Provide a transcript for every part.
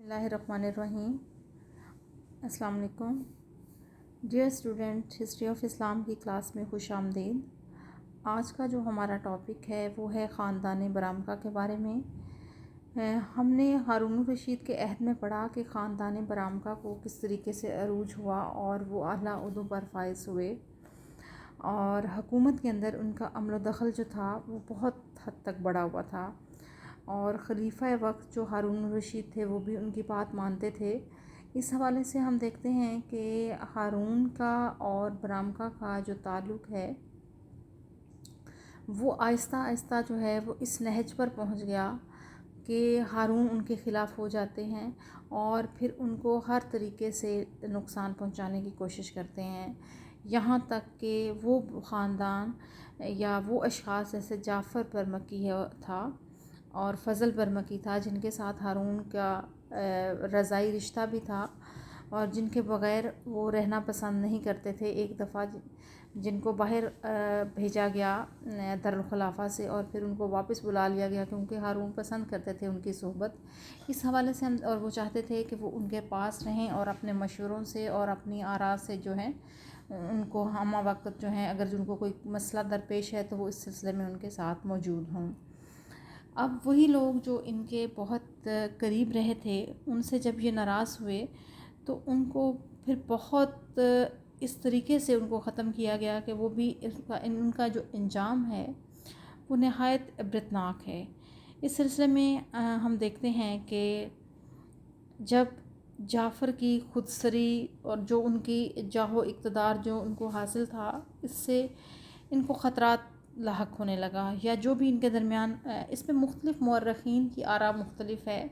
اللہ الرحمن الرحیم۔ السلام علیکم ڈیئر اسٹوڈنٹ، ہسٹری آف اسلام کی کلاس میں خوش آمدید۔ آج کا جو ہمارا ٹاپک ہے وہ ہے خاندان برامکا کے بارے میں۔ ہم نے ہارون الرشید کے عہد میں پڑھا کہ خاندان برامکا کو کس طریقے سے عروج ہوا اور وہ اعلیٰ عہدوں پر فائز ہوئے، اور حکومت کے اندر ان کا عمل و دخل جو تھا وہ بہت حد تک بڑا ہوا تھا، اور خلیفہ وقت جو ہارون الرشید تھے وہ بھی ان کی بات مانتے تھے۔ اس حوالے سے ہم دیکھتے ہیں کہ ہارون کا اور برامکا کا جو تعلق ہے وہ آہستہ آہستہ جو ہے وہ اس نہج پر پہنچ گیا کہ ہارون ان کے خلاف ہو جاتے ہیں اور پھر ان کو ہر طریقے سے نقصان پہنچانے کی کوشش کرتے ہیں، یہاں تک کہ وہ خاندان یا وہ اشخاص جیسے جعفر برمکی تھا اور فضل برمکی تھا، جن کے ساتھ ہارون کا رضائی رشتہ بھی تھا اور جن کے بغیر وہ رہنا پسند نہیں کرتے تھے۔ ایک دفعہ جن کو باہر بھیجا گیا دارالخلافہ سے اور پھر ان کو واپس بلا لیا گیا کیونکہ ہارون پسند کرتے تھے ان کی صحبت۔ اس حوالے سے اور وہ چاہتے تھے کہ وہ ان کے پاس رہیں اور اپنے مشوروں سے اور اپنی آراء سے جو ہے ان کو ہمہ وقت جو ہیں اگر ان کو کوئی مسئلہ درپیش ہے تو وہ اس سلسلے میں ان کے ساتھ موجود ہوں۔ اب وہی لوگ جو ان کے بہت قریب رہے تھے ان سے جب یہ ناراض ہوئے تو ان کو پھر بہت اس طریقے سے ان کو ختم کیا گیا کہ وہ بھی ان کا جو انجام ہے وہ نہایت عبرتناک ہے۔ اس سلسلے میں ہم دیکھتے ہیں کہ جب جعفر کی خودسری اور جو ان کی جاہ و اقتدار جو ان کو حاصل تھا اس سے ان کو خطرات لاحق ہونے لگا، یا جو بھی ان کے درمیان اس میں مختلف مورخین کی آراء مختلف ہے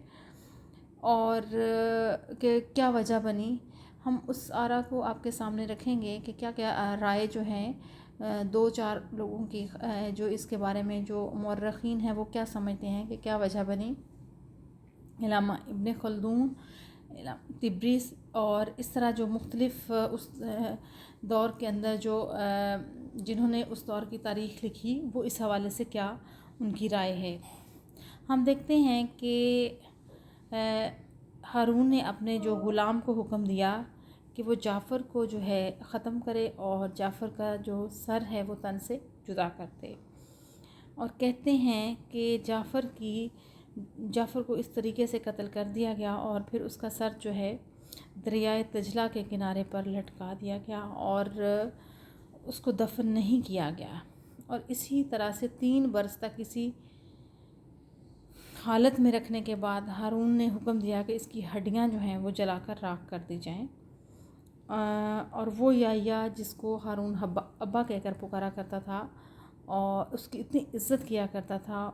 اور کہ کیا وجہ بنی، ہم اس آراء کو آپ کے سامنے رکھیں گے کہ کیا کیا رائے جو ہیں دو چار لوگوں کی جو اس کے بارے میں جو مورخین ہیں وہ کیا سمجھتے ہیں کہ کیا وجہ بنی۔ علامہ ابن خلدون، تبریز اور اس طرح جو مختلف اس دور کے اندر جو جنہوں نے اس دور کی تاریخ لکھی وہ اس حوالے سے کیا ان کی رائے ہے۔ ہم دیکھتے ہیں کہ ہارون نے اپنے جو غلام کو حکم دیا کہ وہ جعفر کو جو ہے ختم کرے اور جعفر کا جو سر ہے وہ تن سے جدا کر دے، اور کہتے ہیں کہ جعفر کو اس طریقے سے قتل کر دیا گیا اور پھر اس کا سر جو ہے دریائے دجلہ کے کنارے پر لٹکا دیا گیا اور اس کو دفن نہیں کیا گیا، اور اسی طرح سے 3 برس تک اسی حالت میں رکھنے کے بعد ہارون نے حکم دیا کہ اس کی ہڈیاں جو ہیں وہ جلا کر راکھ کر دی جائیں، اور وہ یا جس کو ہارون ابا کہہ کر پکارا کرتا تھا اور اس کی اتنی عزت کیا کرتا تھا،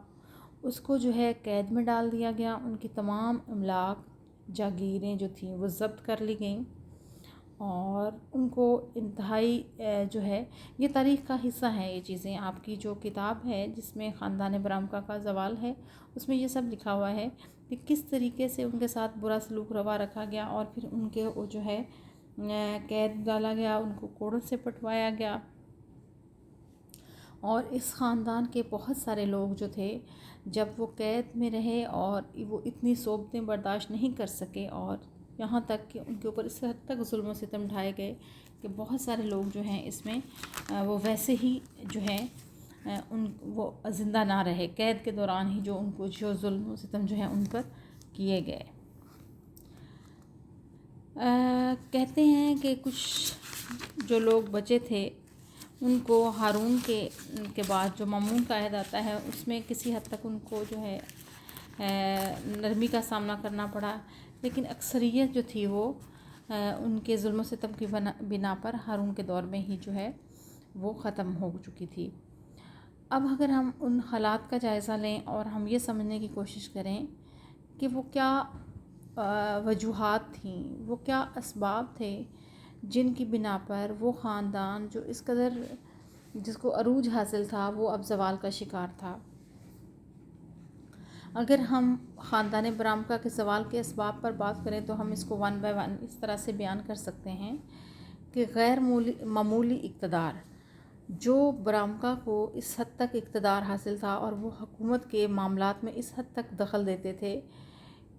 اس کو جو ہے قید میں ڈال دیا گیا۔ ان کی تمام املاک جاگیریں جو تھیں وہ ضبط کر لی گئیں اور ان کو انتہائی جو ہے یہ تاریخ کا حصہ ہے۔ یہ چیزیں آپ کی جو کتاب ہے جس میں خاندان برامکا کا زوال ہے اس میں یہ سب لکھا ہوا ہے کہ کس طریقے سے ان کے ساتھ برا سلوک روا رکھا گیا اور پھر ان کے وہ جو ہے قید ڈالا گیا، ان کو کوڑوں سے پٹوایا گیا، اور اس خاندان کے بہت سارے لوگ جو تھے جب وہ قید میں رہے اور وہ اتنی صحبتیں برداشت نہیں کر سکے اور یہاں تک کہ ان کے اوپر اس حد تک ظلم و ستم ڈھائے گئے کہ بہت سارے لوگ جو ہیں اس میں وہ ویسے ہی جو ہیں وہ زندہ نہ رہے، قید کے دوران ہی جو ان کو جو ظلم و ستم جو ہیں ان پر کیے گئے۔ کہتے ہیں کہ کچھ جو لوگ بچے تھے ان کو ہارون کے بعد جو مامون کا عہد آتا ہے اس میں کسی حد تک ان کو جو ہے نرمی کا سامنا کرنا پڑا، لیکن اکثریت جو تھی وہ ان کے ظلم و ستم کی بنا پر ہارون کے دور میں ہی جو ہے وہ ختم ہو چکی تھی۔ اب اگر ہم ان حالات کا جائزہ لیں اور ہم یہ سمجھنے کی کوشش کریں کہ وہ کیا وجوہات تھیں، وہ کیا اسباب تھے جن کی بنا پر وہ خاندان جو اس قدر جس کو عروج حاصل تھا وہ اب زوال کا شکار تھا۔ اگر ہم خاندان برامکا کے زوال کے اسباب پر بات کریں تو ہم اس کو 1 by 1 اس طرح سے بیان کر سکتے ہیں کہ غیر معمولی اقتدار جو برامکا کو اس حد تک اقتدار حاصل تھا اور وہ حکومت کے معاملات میں اس حد تک دخل دیتے تھے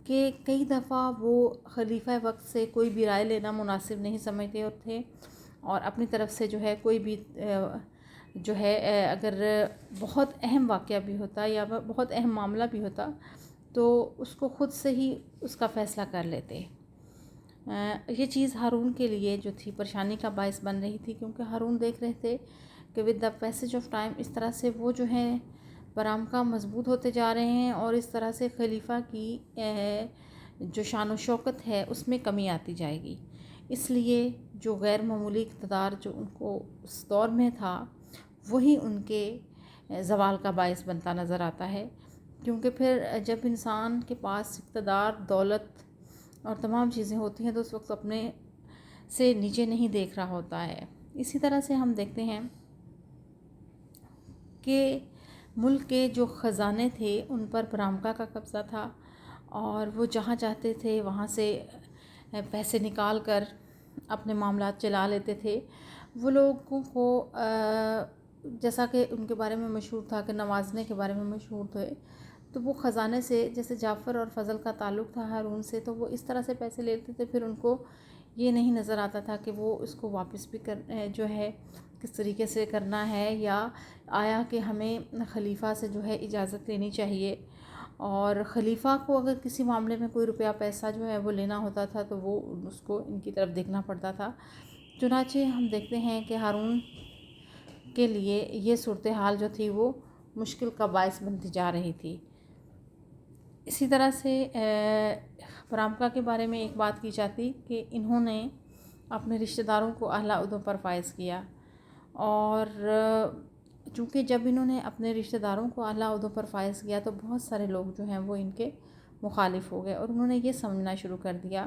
کہ کئی دفعہ وہ خلیفہ وقت سے کوئی بھی رائے لینا مناسب نہیں سمجھتے تھے، اور اپنی طرف سے جو ہے کوئی بھی جو ہے اگر بہت اہم واقعہ بھی ہوتا یا بہت اہم معاملہ بھی ہوتا تو اس کو خود سے ہی اس کا فیصلہ کر لیتے۔ یہ چیز ہارون کے لیے جو تھی پریشانی کا باعث بن رہی تھی، کیونکہ ہارون دیکھ رہے تھے کہ with the passage of time اس طرح سے وہ جو ہیں برامکا مضبوط ہوتے جا رہے ہیں، اور اس طرح سے خلیفہ کی جو شان و شوکت ہے اس میں کمی آتی جائے گی۔ اس لیے جو غیر معمولی اقتدار جو ان کو اس دور میں تھا وہی ان کے زوال کا باعث بنتا نظر آتا ہے، کیونکہ پھر جب انسان کے پاس اقتدار، دولت اور تمام چیزیں ہوتی ہیں تو اس وقت اپنے سے نیچے نہیں دیکھ رہا ہوتا ہے۔ اسی طرح سے ہم دیکھتے ہیں کہ ملک کے جو خزانے تھے ان پر برامکا کا قبضہ تھا، اور وہ جہاں چاہتے تھے وہاں سے پیسے نکال کر اپنے معاملات چلا لیتے تھے۔ وہ لوگوں کو جیسا کہ ان کے بارے میں مشہور تھا کہ نوازنے کے بارے میں مشہور تھے، تو وہ خزانے سے جیسے جعفر اور فضل کا تعلق تھا ہارون سے، تو وہ اس طرح سے پیسے لیتے تھے، پھر ان کو یہ نہیں نظر آتا تھا کہ وہ اس کو واپس بھی جو ہے کس طریقے سے کرنا ہے، یا آیا کہ ہمیں خلیفہ سے جو ہے اجازت لینی چاہیے، اور خلیفہ کو اگر کسی معاملے میں کوئی روپیہ پیسہ جو ہے وہ لینا ہوتا تھا تو وہ اس کو ان کی طرف دیکھنا پڑتا تھا۔ چنانچہ ہم دیکھتے ہیں کہ ہارون کے لیے یہ صورتحال جو تھی وہ مشکل کا باعث بنتی جا رہی تھی۔ اسی طرح سے برامکا کے بارے میں ایک بات کی جاتی کہ انہوں نے اپنے رشتہ داروں کو اعلیٰ عہدوں پر فائز کیا، اور چونکہ جب انہوں نے اپنے رشتہ داروں کو اعلیٰ عہدوں پر فائز کیا تو بہت سارے لوگ جو ہیں وہ ان کے مخالف ہو گئے، اور انہوں نے یہ سمجھنا شروع کر دیا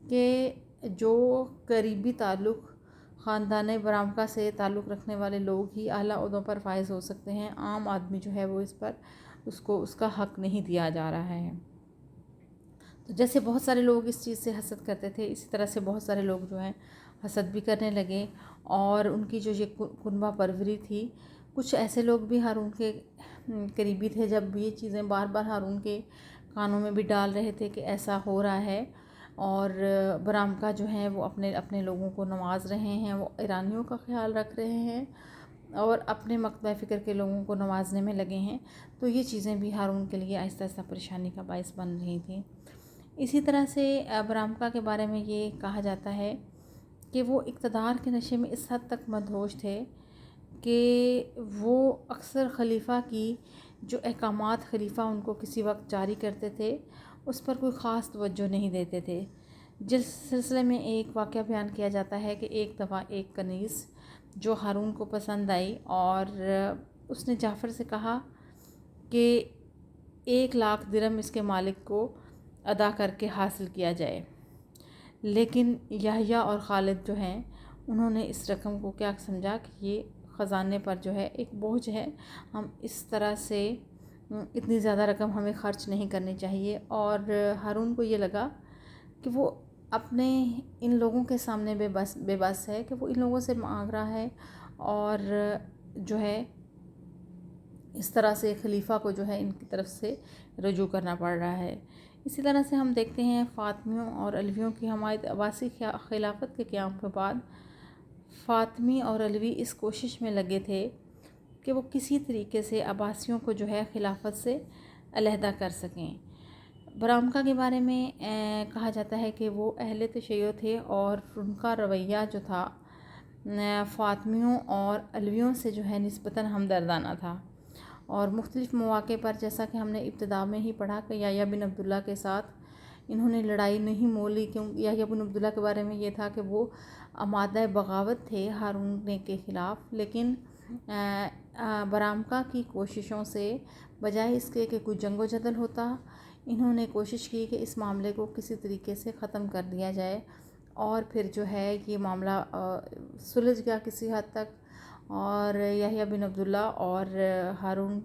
کہ جو قریبی تعلق خاندان برامکا سے تعلق رکھنے والے لوگ ہی اعلیٰ عہدوں پر فائز ہو سکتے ہیں، عام آدمی جو ہے وہ اس پر اس کا حق نہیں دیا جا رہا ہے۔ تو جیسے بہت سارے لوگ اس چیز سے حسد کرتے تھے، اسی طرح سے بہت سارے لوگ جو ہیں حسد بھی کرنے لگے، اور ان کی جو یہ کنبہ پروری تھی، کچھ ایسے لوگ بھی ہارون کے قریبی تھے جب یہ چیزیں بار بار ہارون کے کانوں میں بھی ڈال رہے تھے کہ ایسا ہو رہا ہے، اور برامکا جو ہیں وہ اپنے لوگوں کو نواز رہے ہیں، وہ ایرانیوں کا خیال رکھ رہے ہیں اور اپنے مقطع فکر کے لوگوں کو نوازنے میں لگے ہیں۔ تو یہ چیزیں بھی ہارون کے لیے آہستہ آہستہ پریشانی کا باعث بن رہی تھیں۔ اسی طرح سے برامکا کے بارے میں یہ کہا جاتا ہے کہ وہ اقتدار کے نشے میں اس حد تک مدہوش تھے کہ وہ اکثر خلیفہ کی جو احکامات خلیفہ ان کو کسی وقت جاری کرتے تھے اس پر کوئی خاص توجہ نہیں دیتے تھے۔ جس سلسلے میں ایک واقعہ بیان کیا جاتا ہے کہ ایک دفعہ ایک کنیز جو ہارون کو پسند آئی، اور اس نے جعفر سے کہا کہ 1,00,000 درہم اس کے مالک کو ادا کر کے حاصل کیا جائے، لیکن یحییٰ اور خالد جو ہیں انہوں نے اس رقم کو کیا سمجھا کہ یہ خزانے پر جو ہے ایک بوجھ ہے، ہم اس طرح سے اتنی زیادہ رقم ہمیں خرچ نہیں کرنی چاہیے، اور ہارون کو یہ لگا کہ وہ اپنے ان لوگوں کے سامنے بے بس ہے کہ وہ ان لوگوں سے مانگ رہا ہے، اور جو ہے اس طرح سے خلیفہ کو جو ہے ان کی طرف سے رجوع کرنا پڑ رہا ہے۔ اسی طرح سے ہم دیکھتے ہیں فاطمیوں اور علویوں کی حمایت عباسی خلافت کے قیام کے بعد فاطمی اور علوی اس کوشش میں لگے تھے کہ وہ کسی طریقے سے عباسیوں کو جو ہے خلافت سے علیحدہ کر سکیں۔ برامکا کے بارے میں کہا جاتا ہے کہ وہ اہل تشیع تھے، اور ان کا رویہ جو تھا فاطمیوں اور علویوں سے جو ہے نسبتاً ہمدردانہ تھا، اور مختلف مواقع پر جیسا کہ ہم نے ابتدا میں ہی پڑھا کہ یحییٰ بن عبداللہ کے ساتھ انہوں نے لڑائی نہیں مولی، کیوں یحییٰ بن عبداللہ کے بارے میں یہ تھا کہ وہ آمادہ بغاوت تھے ہارون کے خلاف، لیکن برامکا کی کوششوں سے بجائے اس کے کہ کوئی جنگ و جدل ہوتا، انہوں نے کوشش کی کہ اس معاملے کو کسی طریقے سے ختم کر دیا جائے، اور پھر جو ہے یہ معاملہ سلجھ گیا کسی حد تک، اور یحییٰ بن عبداللہ اور ہارون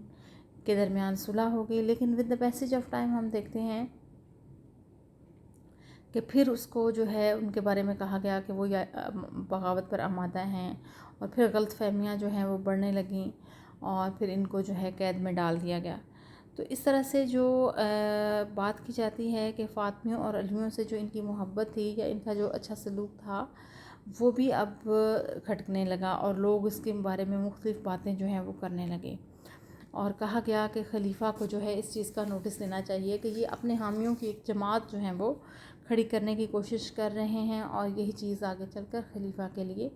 کے درمیان صلح ہو گئی۔ لیکن with the passage of time ہم دیکھتے ہیں کہ پھر اس کو جو ہے ان کے بارے میں کہا گیا کہ وہ بغاوت پر آمادہ ہیں، اور پھر غلط فہمیاں جو ہیں وہ بڑھنے لگیں، اور پھر ان کو جو ہے قید میں ڈال دیا گیا۔ تو اس طرح سے جو بات کی جاتی ہے کہ فاطمیوں اور علیوں سے جو ان کی محبت تھی یا ان کا جو اچھا سلوک تھا وہ بھی اب کھٹکنے لگا، اور لوگ اس کے بارے میں مختلف باتیں جو ہیں وہ کرنے لگے، اور کہا گیا کہ خلیفہ کو جو ہے اس چیز کا نوٹس لینا چاہیے کہ یہ اپنے حامیوں کی ایک جماعت جو ہیں وہ کھڑی کرنے کی کوشش کر رہے ہیں، اور یہی چیز آگے چل کر خلیفہ کے لیے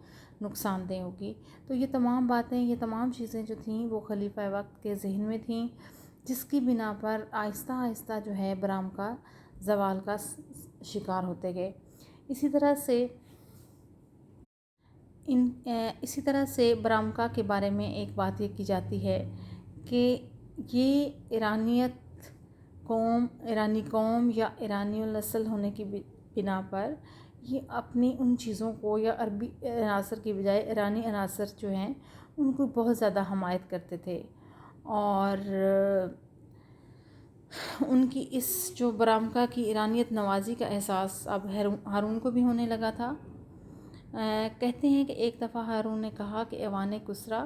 نقصان دہ ہوگی۔ تو یہ تمام باتیں، یہ تمام چیزیں جو تھیں وہ خلیفہ وقت کے ذہن میں تھیں، جس کی بنا پر آہستہ آہستہ جو ہے برامکا زوال کا شکار ہوتے گئے۔ اسی طرح سے برامکا کے بارے میں ایک بات یہ کی جاتی ہے کہ یہ ایرانی قوم یا ایرانی نسل ہونے کی بنا پر یہ اپنی ان چیزوں کو یا عربی عناصر کی بجائے ایرانی عناصر جو ہیں ان کو بہت زیادہ حمایت کرتے تھے، اور ان کی اس جو برامکا کی ایرانیت نوازی کا احساس اب ہارون کو بھی ہونے لگا تھا۔ کہتے ہیں کہ ایک دفعہ ہارون نے کہا کہ ایوان کسریٰ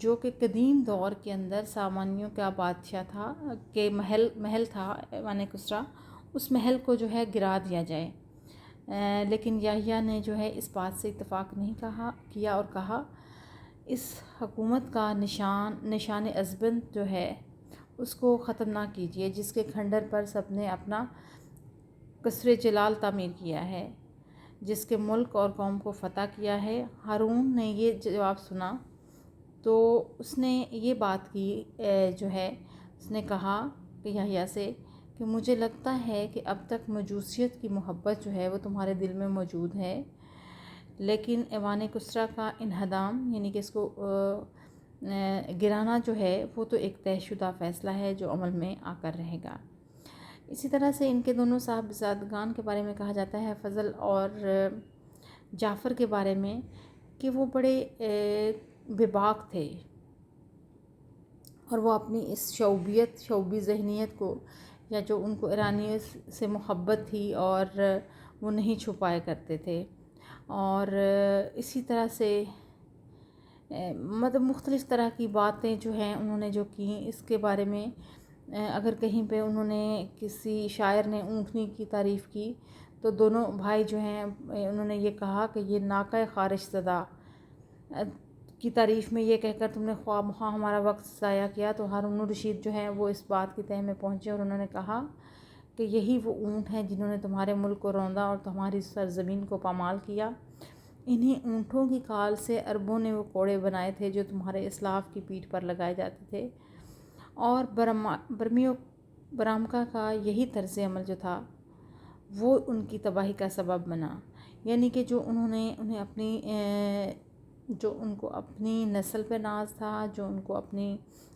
جو کہ قدیم دور کے اندر سامانیوں کا بادشاہ تھا کہ محل تھا ایوان کسریٰ، اس محل کو جو ہے گرا دیا جائے، لیکن یحییٰ نے جو ہے اس بات سے اتفاق نہیں کیا اور کہا اس حکومت کا نشان ازبند جو ہے اس کو ختم نہ کیجیے، جس کے کھنڈر پر سب نے اپنا قصر جلال تعمیر کیا ہے، جس کے ملک اور قوم کو فتح کیا ہے۔ ہارون نے یہ جواب سنا تو اس نے یہ بات کی، جو ہے اس نے کہا کہ یحییٰ سے کہ مجھے لگتا ہے کہ اب تک مجوسیت کی محبت جو ہے وہ تمہارے دل میں موجود ہے، لیکن ایوان کسریٰ کا انہدام یعنی کہ اس کو گرانا جو ہے وہ تو ایک طے شدہ فیصلہ ہے جو عمل میں آ کر رہے گا۔ اسی طرح سے ان کے دونوں صاحبزادگان کے بارے میں کہا جاتا ہے، فضل اور جعفر کے بارے میں، کہ وہ بڑے بے باک تھے، اور وہ اپنی اس شعوبی ذہنیت کو یا جو ان کو ایرانیت سے محبت تھی اور وہ نہیں چھپایا کرتے تھے، اور اسی طرح سے مطلب مختلف طرح کی باتیں جو ہیں انہوں نے جو کیں اس کے بارے میں، اگر کہیں پہ انہوں نے کسی شاعر نے اونٹنی کی تعریف کی تو دونوں بھائی جو ہیں انہوں نے یہ کہا کہ یہ ناقہ خارش زدہ کی تعریف میں یہ کہہ کر تم نے خواہ مخواہ ہمارا وقت ضائع کیا، تو ہارون الرشید جو ہیں وہ اس بات کی تہ میں پہنچے اور انہوں نے کہا کہ یہی وہ اونٹ ہیں جنہوں نے تمہارے ملک کو روندا اور تمہاری سرزمین کو پامال کیا، انہی اونٹوں کی کھال سے عربوں نے وہ کوڑے بنائے تھے جو تمہارے اسلاف کی پیٹھ پر لگائے جاتے تھے، اور برامکا کا یہی طرز عمل جو تھا وہ ان کی تباہی کا سبب بنا، یعنی کہ جو ان کو اپنی نسل پہ ناز تھا، جو ان کو اپنی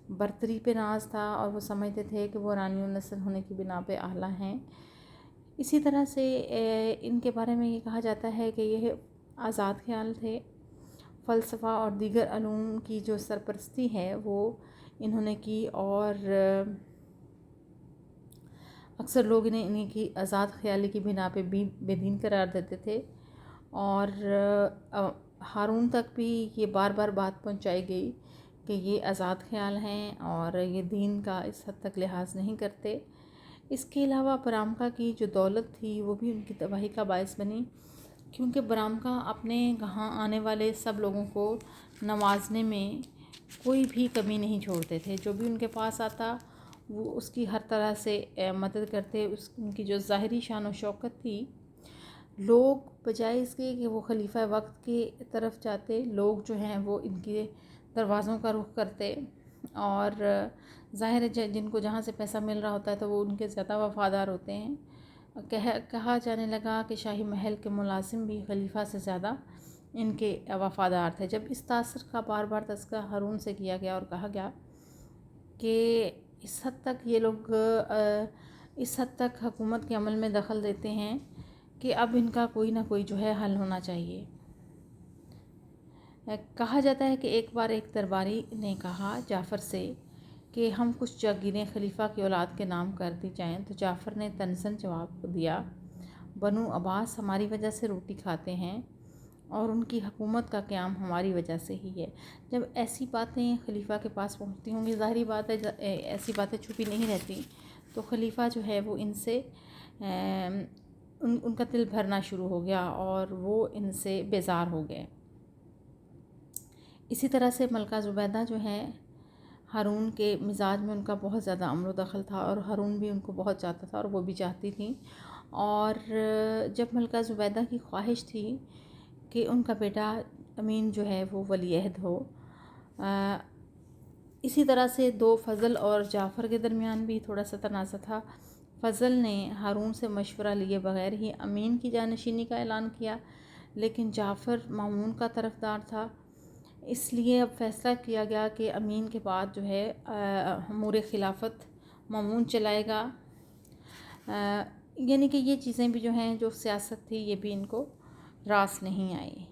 برتری پہ ناز تھا، اور وہ سمجھتے تھے کہ وہ ایرانی نسل ہونے کی بنا پہ اعلیٰ ہیں۔ اسی طرح سے ان کے بارے میں یہ کہا جاتا ہے کہ یہ آزاد خیال تھے، فلسفہ اور دیگر علوم کی جو سرپرستی ہے وہ انہوں نے کی، اور اکثر لوگ انہیں کی آزاد خیالی کی بنا پہ بے دین قرار دیتے تھے، اور ہارون تک بھی یہ بار بار بات پہنچائی گئی کہ یہ آزاد خیال ہیں اور یہ دین کا اس حد تک لحاظ نہیں کرتے۔ اس کے علاوہ برامکا کی جو دولت تھی وہ بھی ان کی تباہی کا باعث بنی، کیونکہ برامکا اپنے یہاں آنے والے سب لوگوں کو نوازنے میں کوئی بھی کمی نہیں چھوڑتے تھے، جو بھی ان کے پاس آتا وہ اس کی ہر طرح سے مدد کرتے۔ ان کی جو ظاہری شان و شوکت تھی، لوگ بجائے اس کے کہ وہ خلیفہ وقت کی طرف جاتے، لوگ جو ہیں وہ ان کے دروازوں کا رخ کرتے، اور ظاہر ہے جن کو جہاں سے پیسہ مل رہا ہوتا ہے تو وہ ان کے زیادہ وفادار ہوتے ہیں۔ کہا جانے لگا کہ شاہی محل کے ملازم بھی خلیفہ سے زیادہ ان کے وفادار تھے۔ جب اس تاثر کا بار بار تذکرہ ہارون سے کیا گیا اور کہا گیا کہ اس حد تک یہ لوگ اس حد تک حکومت کے عمل میں دخل دیتے ہیں کہ اب ان کا کوئی نہ کوئی جو ہے حل ہونا چاہیے۔ کہا جاتا ہے کہ ایک بار ایک درباری نے کہا جعفر سے کہ ہم کچھ جاگیریں خلیفہ کی اولاد کے نام کر دی جائیں، تو جعفر نے طنزاً جواب دیا، بنو عباس ہماری وجہ سے روٹی کھاتے ہیں، اور ان کی حکومت کا قیام ہماری وجہ سے ہی ہے۔ جب ایسی باتیں خلیفہ کے پاس پہنچتی ہوں گی، ظاہری بات ہے ایسی باتیں چھپی نہیں رہتی، تو خلیفہ جو ہے وہ ان سے ان کا دل بھرنا شروع ہو گیا اور وہ ان سے بیزار ہو گئے۔ اسی طرح سے ملکہ زبیدہ جو ہے، ہارون کے مزاج میں ان کا بہت زیادہ امر و دخل تھا اور ہارون بھی ان کو بہت چاہتا تھا اور وہ بھی چاہتی تھیں۔ اور جب ملکہ زبیدہ کی خواہش تھی کہ ان کا بیٹا امین جو ہے وہ ولی عہد ہو، اسی طرح سے دو فضل اور جعفر کے درمیان بھی تھوڑا سا تنازع تھا۔ فضل نے ہارون سے مشورہ لیے بغیر ہی امین کی جانشینی کا اعلان کیا، لیکن جعفر مامون کا طرفدار تھا، اس لیے اب فیصلہ کیا گیا کہ امین کے بعد جو ہے امور خلافت مامون چلائے گا۔ یعنی کہ یہ چیزیں بھی جو ہیں، جو سیاست تھی، یہ بھی ان کو راس نہیں آئی۔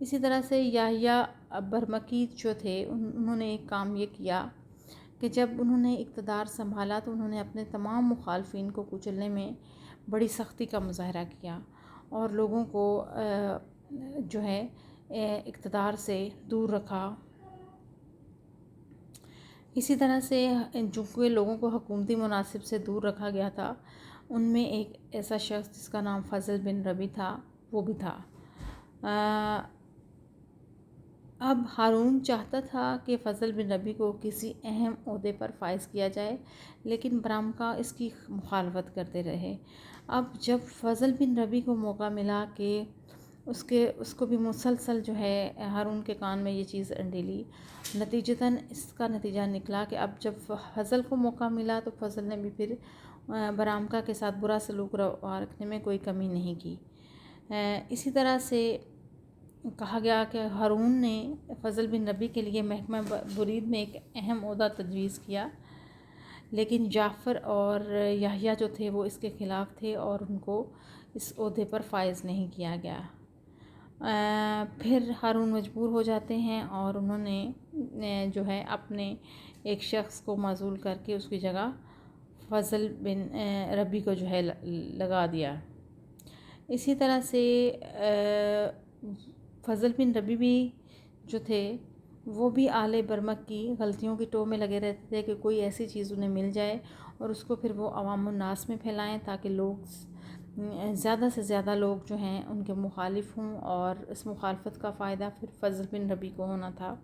اسی طرح سے یحییٰ برمکی جو تھے، انہوں نے ایک کام یہ کیا کہ جب انہوں نے اقتدار سنبھالا تو انہوں نے اپنے تمام مخالفین کو کچلنے میں بڑی سختی کا مظاہرہ کیا اور لوگوں کو جو ہے اقتدار سے دور رکھا۔ اسی طرح سے جو کہ لوگوں کو حکومتی مناصب سے دور رکھا گیا تھا، ان میں ایک ایسا شخص جس کا نام فضل بن ربیع تھا، وہ بھی تھا۔ اب ہارون چاہتا تھا کہ فضل بن ربیع کو کسی اہم عہدے پر فائز کیا جائے، لیکن برامکا اس کی مخالفت کرتے رہے۔ اب جب فضل بن ربیع کو موقع ملا کہ اس کو بھی مسلسل جو ہے ہارون کے کان میں یہ چیز انڈیلی، نتیجتاً اس کا نتیجہ نکلا کہ اب جب فضل کو موقع ملا تو فضل نے بھی پھر برامکا کے ساتھ برا سلوک رکھنے میں کوئی کمی نہیں کی۔ اسی طرح سے کہا گیا کہ ہارون نے فضل بن ربیع کے لیے محکمہ برید میں ایک اہم عہدہ تجویز کیا، لیکن جعفر اور یحییٰ جو تھے وہ اس کے خلاف تھے اور ان کو اس عہدے پر فائز نہیں کیا گیا۔ پھر ہارون مجبور ہو جاتے ہیں اور انہوں نے جو ہے اپنے ایک شخص کو معزول کر کے اس کی جگہ فضل بن ربیع کو جو ہے لگا دیا۔ اسی طرح سے فضل بن ربیع بھی جو تھے وہ بھی آل برمک کی غلطیوں کی ٹو میں لگے رہتے تھے کہ کوئی ایسی چیز انہیں مل جائے اور اس کو پھر وہ عوام الناس میں پھیلائیں تاکہ لوگ زیادہ سے زیادہ لوگ جو ہیں ان کے مخالف ہوں، اور اس مخالفت کا فائدہ پھر فضل بن ربیع کو ہونا تھا۔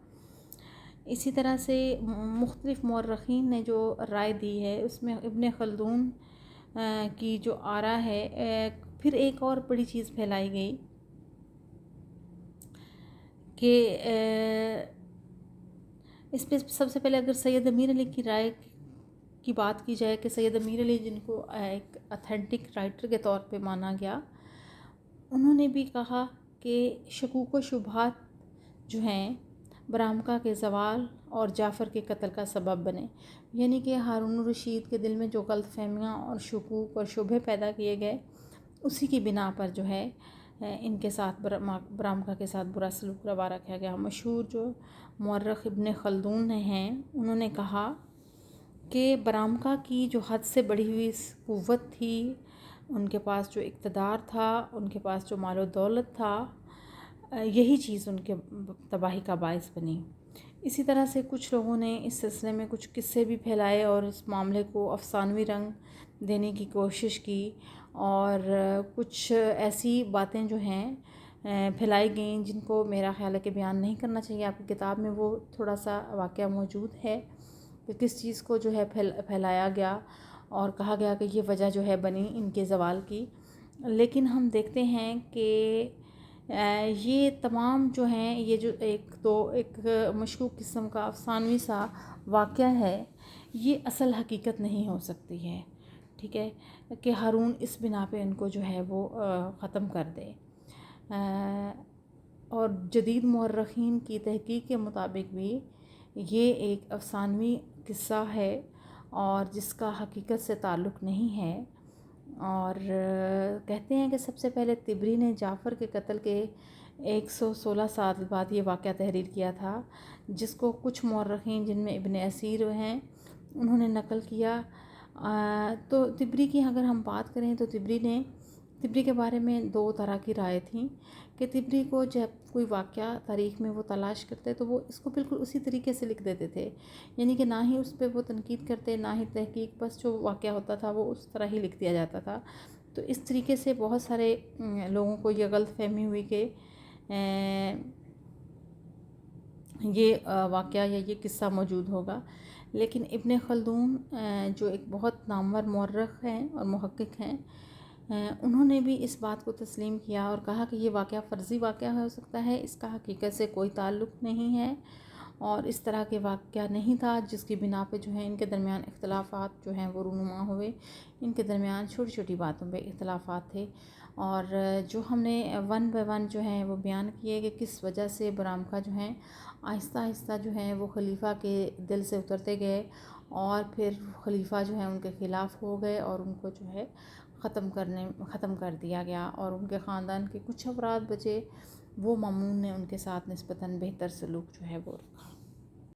اسی طرح سے مختلف مورخین نے جو رائے دی ہے اس میں ابن خلدون کی جو آرا ہے، پھر ایک اور بڑی چیز پھیلائی گئی کہ اس پہ سب سے پہلے اگر سید امیر علی کی رائے کی بات کی جائے کہ سید امیر علی جن کو ایک اتھینٹک رائٹر کے طور پہ مانا گیا، انہوں نے بھی کہا کہ شکوک و شبہات جو ہیں برامکا کے زوال اور جعفر کے قتل کا سبب بنے، یعنی کہ ہارون الرشید کے دل میں جو غلط فہمیاں اور شکوک اور شبہ پیدا کیے گئے، اسی کی بنا پر جو ہے ان کے ساتھ برامکا کے ساتھ برا سلوک روا رکھا گیا۔ مشہور جو مورخ ابن خلدون ہیں، انہوں نے کہا کہ برامکا کی جو حد سے بڑھی ہوئی قوت تھی، ان کے پاس جو اقتدار تھا، ان کے پاس جو مال و دولت تھا، یہی چیز ان کے تباہی کا باعث بنی۔ اسی طرح سے کچھ لوگوں نے اس سلسلے میں کچھ قصے بھی پھیلائے اور اس معاملے کو افسانوی رنگ دینے کی کوشش کی، اور کچھ ایسی باتیں جو ہیں پھیلائی گئیں جن کو میرا خیال ہے کہ بیان نہیں کرنا چاہیے۔ آپ کی کتاب میں وہ تھوڑا سا واقعہ موجود ہے کہ کس چیز کو جو ہے پھیلایا گیا اور کہا گیا کہ یہ وجہ جو ہے بنی ان کے زوال کی، لیکن ہم دیکھتے ہیں کہ یہ تمام جو ہیں، یہ جو ایک مشکوک قسم کا افسانوی سا واقعہ ہے، یہ اصل حقیقت نہیں ہو سکتی ہے، ٹھیک ہے، کہ ہارون اس بنا پہ ان کو جو ہے وہ ختم کر دے۔ اور جدید مورخین کی تحقیق کے مطابق بھی یہ ایک افسانوی قصہ ہے اور جس کا حقیقت سے تعلق نہیں ہے، اور کہتے ہیں کہ سب سے پہلے طبری نے جعفر کے قتل کے 116 سال بعد یہ واقعہ تحریر کیا تھا، جس کو کچھ مورخین جن میں ابن اسیر ہیں انہوں نے نقل کیا۔ تو طبری کی اگر ہم بات کریں تو طبری نے تبری کے بارے میں دو طرح کی رائے تھیں کہ تبری کو جب کوئی واقعہ تاریخ میں وہ تلاش کرتے تو وہ اس کو بالکل اسی طریقے سے لکھ دیتے تھے، یعنی کہ نہ ہی اس پہ وہ تنقید کرتے، نہ ہی تحقیق، بس جو واقعہ ہوتا تھا وہ اس طرح ہی لکھ دیا جاتا تھا۔ تو اس طریقے سے بہت سارے لوگوں کو یہ غلط فہمی ہوئی کہ یہ واقعہ یا یہ قصہ موجود ہوگا، لیکن ابن خلدون جو ایک بہت نامور مورخ ہیں اور محقق ہیں، انہوں نے بھی اس بات کو تسلیم کیا اور کہا کہ یہ واقعہ فرضی واقعہ ہو سکتا ہے، اس کا حقیقت سے کوئی تعلق نہیں ہے اور اس طرح کے واقعہ نہیں تھا جس کی بنا پہ جو ہے ان کے درمیان اختلافات جو ہیں وہ رونما ہوئے۔ ان کے درمیان چھوٹی چھوٹی باتوں پہ اختلافات تھے، اور جو ہم نے ون بائی ون جو ہیں وہ بیان کیے کہ کس وجہ سے برامکھا جو ہیں آہستہ آہستہ جو ہیں وہ خلیفہ کے دل سے اترتے گئے، اور پھر خلیفہ جو ہیں ان کے خلاف ہو گئے اور ان کو جو ہے ختم کر دیا گیا، اور ان کے خاندان کے کچھ افراد بچے، وہ مامون نے ان کے ساتھ نسبتاً بہتر سلوک جو ہے وہ رکھا۔